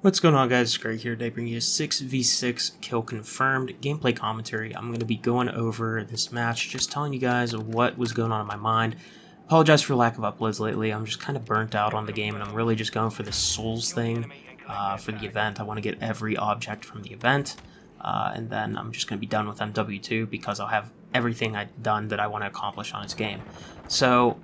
What's going on, guys? Greg here today, bringing you a 6v6 kill confirmed gameplay commentary. I'm going to be going over this match, just telling you guys what was going on in my mind. Apologize for lack of uploads lately. I'm just kind of burnt out on the game, and I'm really just going for this souls thing for the event. I want to get every object from the event, and then I'm just going to be done with MWII because I'll have everything I've done that I want to accomplish on this game. So,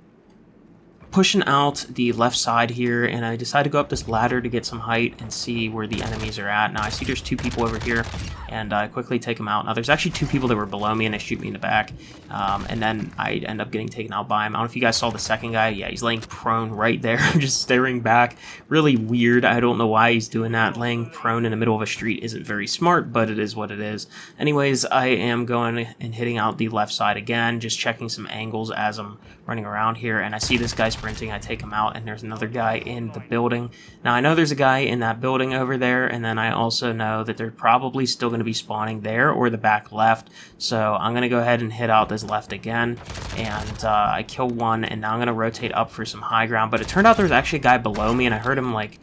pushing out the left side here, and I decided to go up this ladder to get some height and see where the enemies are at. Now I see there's two people over here, and I quickly take them out. Now there's actually two people that were below me, and they shoot me in the back, and then I end up getting taken out by him. I don't know if you guys saw the second guy. Yeah, he's laying prone right there, just staring back. Really weird. I don't know why he's doing that. Laying prone in the middle of a street isn't very smart, but it is what it is. Anyways, I am going and hitting out the left side again, just checking some angles as I'm running around here, and I see this guy sprinting. I take him out, and there's another guy in the building. Now I know there's a guy in that building over there, and then I also know that they're probably still going to be spawning there or the back left, so I'm going to go ahead and hit out this left again, and I kill one, and now I'm going to rotate up for some high ground. But it turned out there's actually a guy below me, and I heard him like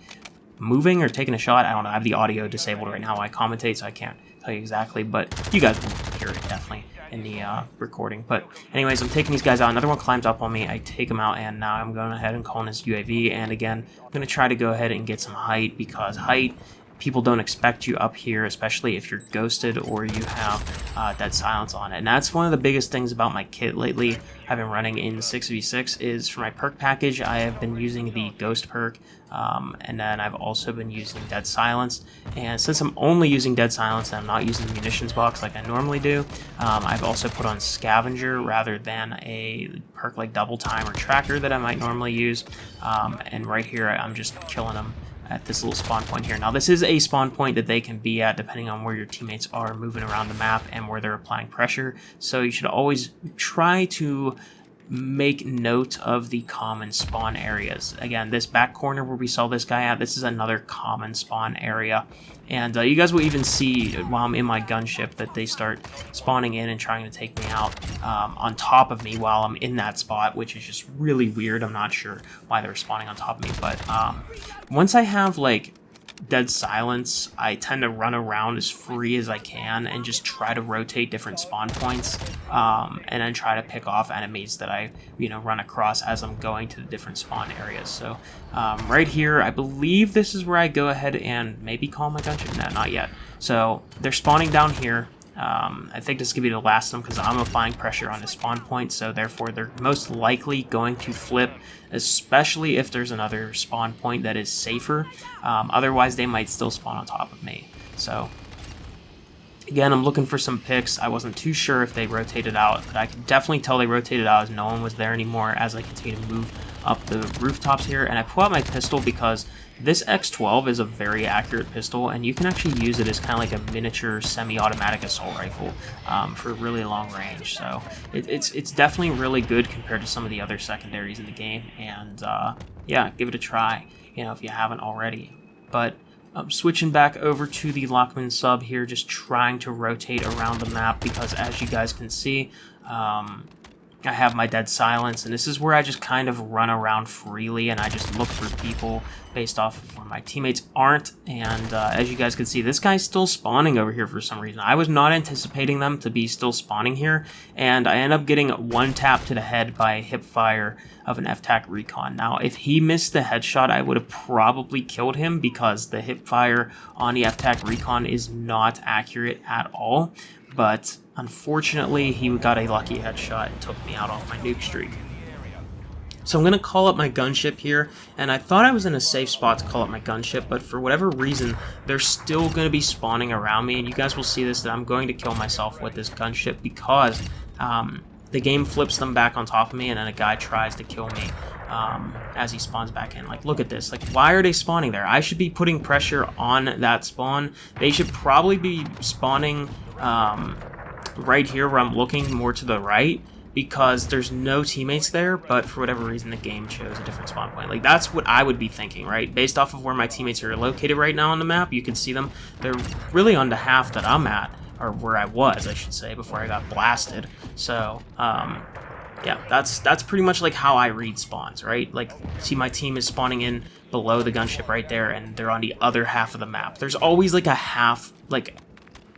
moving or taking a shot. I don't know, I have the audio disabled right now while I commentate, so I can't tell you exactly, but you guys will hear it definitely in the recording. But anyways, I'm taking these guys out. Another one climbs up on me. I take him out, and now I'm going ahead and calling his UAV. And again, I'm going to try to go ahead and get some height, because height, people don't expect you up here, especially if you're ghosted or you have dead silence on it. And that's one of the biggest things about my kit lately I've been running in 6v6 is for my perk package. I have been using the ghost perk, and then I've also been using dead silence. And since I'm only using dead silence and I'm not using the munitions box like I normally do, I've also put on scavenger rather than a perk like double time or tracker that I might normally use. And right here I'm just killing them at this little spawn point here. Now this is a spawn point that they can be at depending on where your teammates are moving around the map and where they're applying pressure, so you should always try to make note of the common spawn areas. Again, this back corner where we saw this guy at, this is another common spawn area, and you guys will even see while I'm in my gunship that they start spawning in and trying to take me out on top of me while I'm in that spot, which is just really weird. I'm not sure why they're spawning on top of me, but once I have like dead silence, I tend to run around as free as I can and just try to rotate different spawn points, and then try to pick off enemies that I run across as I'm going to the different spawn areas. So right here, I believe this is where I go ahead and maybe call my gunship. No, not yet. So they're spawning down here. I think this could be the last of them because I'm applying pressure on the spawn point, so therefore they're most likely going to flip, especially if there's another spawn point that is safer. Otherwise, they might still spawn on top of me. So again, I'm looking for some picks. I wasn't too sure if they rotated out, but I could definitely tell they rotated out as no one was there anymore as I continue to move up the rooftops here. And I pull out my pistol because this X12 is a very accurate pistol, and you can actually use it as kind of like a miniature semi-automatic assault rifle for really long range. So it's definitely really good compared to some of the other secondaries in the game. And yeah, give it a try, if you haven't already. But I'm switching back over to the Lachmann Sub here, just trying to rotate around the map because, as you guys can see, I have my dead silence, and this is where I just kind of run around freely, and I just look for people based off of where my teammates aren't. And as you guys can see, this guy's still spawning over here for some reason. I was not anticipating them to be still spawning here, and I end up getting one tap to the head by a hip fire of an FTAC recon. Now, if he missed the headshot, I would have probably killed him because the hip fire on the FTAC recon is not accurate at all. But unfortunately, he got a lucky headshot and took me out off my nuke streak. So I'm going to call up my gunship here, and I thought I was in a safe spot to call up my gunship, but for whatever reason, they're still going to be spawning around me, and you guys will see this, that I'm going to kill myself with this gunship because the game flips them back on top of me, and then a guy tries to kill me as he spawns back in. Like, look at this. Like, why are they spawning there? I should be putting pressure on that spawn. They should probably be spawning right here where I'm looking more to the right, because there's no teammates there, but for whatever reason the game chose a different spawn point. Like, that's what I would be thinking, right? Based off of where my teammates are located right now on the map, you can see them. They're really on the half that I'm at, or where I was, I should say, before I got blasted. So yeah, that's pretty much like how I read spawns, right? Like, see, my team is spawning in below the gunship right there, and they're on the other half of the map. There's always like a half, like,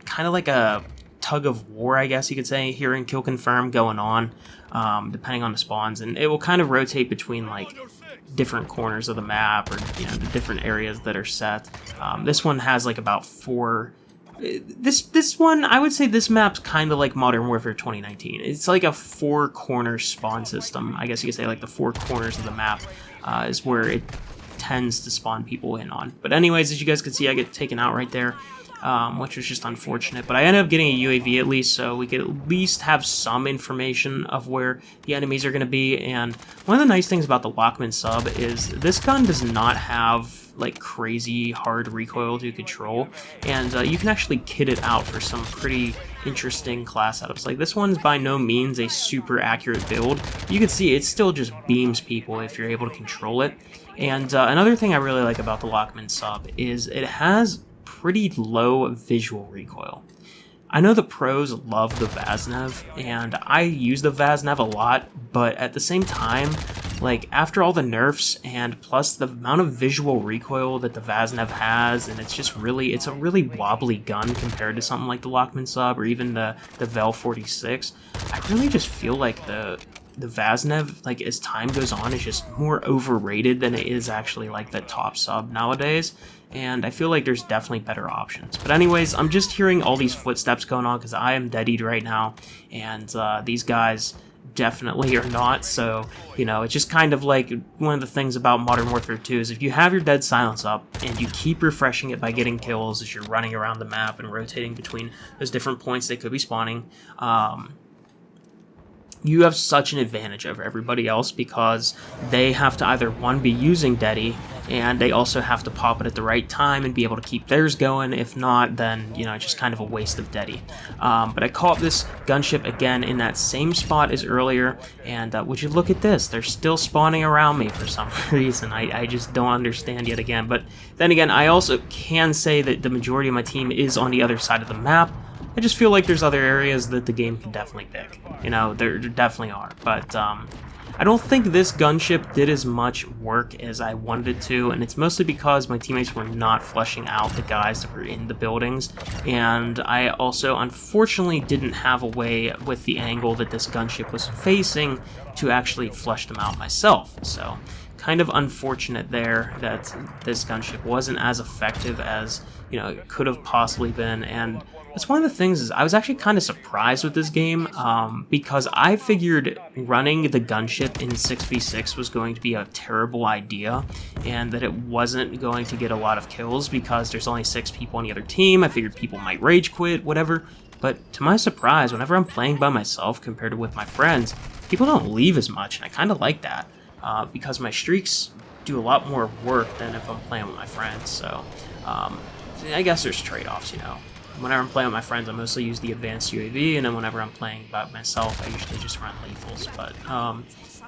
kind of like a tug of war, I guess you could say, here in Kill Confirm going on, depending on the spawns, and it will kind of rotate between like different corners of the map, or the different areas that are set. This one has like about 4. This one, I would say this map's kind of like Modern Warfare 2019. It's like a 4-corner spawn system. I guess you could say like the 4 corners of the map is where it tends to spawn people in on. But anyways, as you guys can see, I get taken out right there, which was just unfortunate. But I ended up getting a UAV at least, so we could at least have some information of where the enemies are going to be. And one of the nice things about the Lachmann Sub is this gun does not have like crazy hard recoil to control, and you can actually kit it out for some pretty interesting class setups. Like, this one's by no means a super accurate build. You can see it still just beams people if you're able to control it. And another thing I really like about the Lachmann Sub is it has pretty low visual recoil. I know the pros love the Vaznev, and I use the Vaznev a lot, but at the same time, like, after all the nerfs, and plus the amount of visual recoil that the Vaznev has, and it's a really wobbly gun compared to something like the Lachmann Sub, or even the Vel 46, I really just feel like the Vaznev, like, as time goes on, is just more overrated than it is actually like the top sub nowadays. And I feel like there's definitely better options. But anyways, I'm just hearing all these footsteps going on because I am deadied right now, and these guys definitely are not. So, it's just kind of like one of the things about Modern Warfare 2 is if you have your dead silence up and you keep refreshing it by getting kills as you're running around the map and rotating between those different points they could be spawning, you have such an advantage over everybody else, because they have to either, one, be using Deady, and they also have to pop it at the right time and be able to keep theirs going. If not, then, it's just kind of a waste of Deady. But I caught this gunship again in that same spot as earlier, and would you look at this? They're still spawning around me for some reason. I just don't understand yet again. But then again, I also can say that the majority of my team is on the other side of the map. I just feel like there's other areas that the game can definitely pick. There definitely are. But I don't think this gunship did as much work as I wanted it to, and it's mostly because my teammates were not flushing out the guys that were in the buildings, and I also unfortunately didn't have a way with the angle that this gunship was facing to actually flush them out myself. So, kind of unfortunate there that this gunship wasn't as effective as it could have possibly been. And that's one of the things is I was actually kind of surprised with this game, because I figured running the gunship in 6v6 was going to be a terrible idea, and that it wasn't going to get a lot of kills because there's only 6 people on the other team. I figured people might rage quit, whatever. But to my surprise, whenever I'm playing by myself compared to with my friends, people don't leave as much, and I kind of like that, because my streaks do a lot more work than if I'm playing with my friends. So I guess there's trade-offs, Whenever I'm playing with my friends, I mostly use the advanced UAV, and then whenever I'm playing by myself, I usually just run lethals. But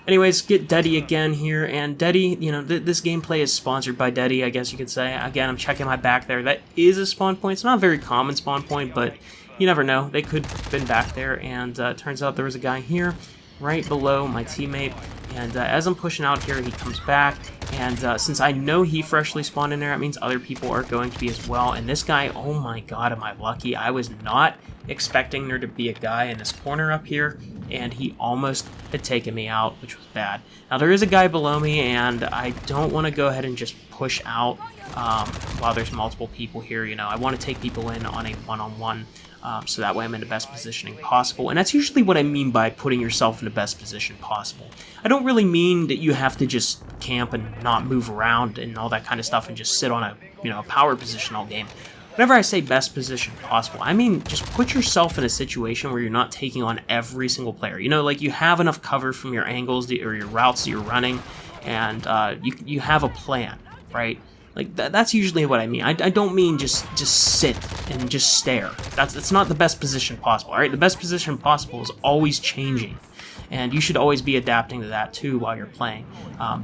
anyways, get Deady again here, and Deady, this gameplay is sponsored by Deady, I guess you could say. Again, I'm checking my back there. That is a spawn point. It's not a very common spawn point, but you never know. They could have been back there, and turns out there was a guy here right below my teammate. And as I'm pushing out here, he comes back, and since I know he freshly spawned in there, that means other people are going to be as well. And this guy, oh my god, am I lucky. I was not expecting there to be a guy in this corner up here, and he almost had taken me out, which was bad. Now, there is a guy below me, and I don't want to go ahead and just push out while there's multiple people here. I want to take people in on a one-on-one. So that way I'm in the best positioning possible. And that's usually what I mean by putting yourself in the best position possible. I don't really mean that you have to just camp and not move around and all that kind of stuff and just sit on a power position all game. Whenever I say best position possible, I mean just put yourself in a situation where you're not taking on every single player. Like you have enough cover from your angles or your routes that you're running, and you have a plan, right? Like, that's usually what I mean. I don't mean just sit and just stare. That's not the best position possible, alright? The best position possible is always changing. and you should always be adapting to that too while you're playing,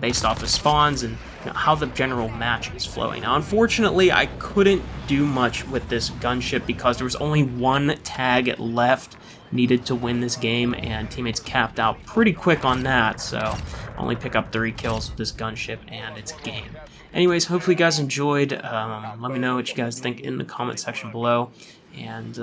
based off of spawns and how the general match is flowing. Now, unfortunately, I couldn't do much with this gunship because there was only one tag left needed to win this game, and teammates capped out pretty quick on that, so I only pick up 3 kills with this gunship, and it's game. Anyways, hopefully you guys enjoyed. Let me know what you guys think in the comment section below, and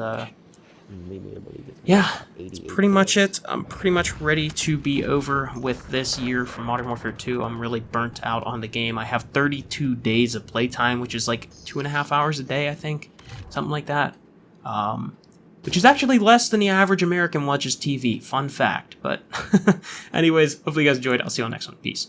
yeah, that's pretty much it. I'm pretty much ready to be over with this year for Modern Warfare 2. I'm really burnt out on the game. I have 32 days of playtime, which is like 2.5 hours a day, I think, something like that. Which is actually less than the average American watches TV. Fun fact. But anyways, hopefully you guys enjoyed. I'll see you on the next one. Peace.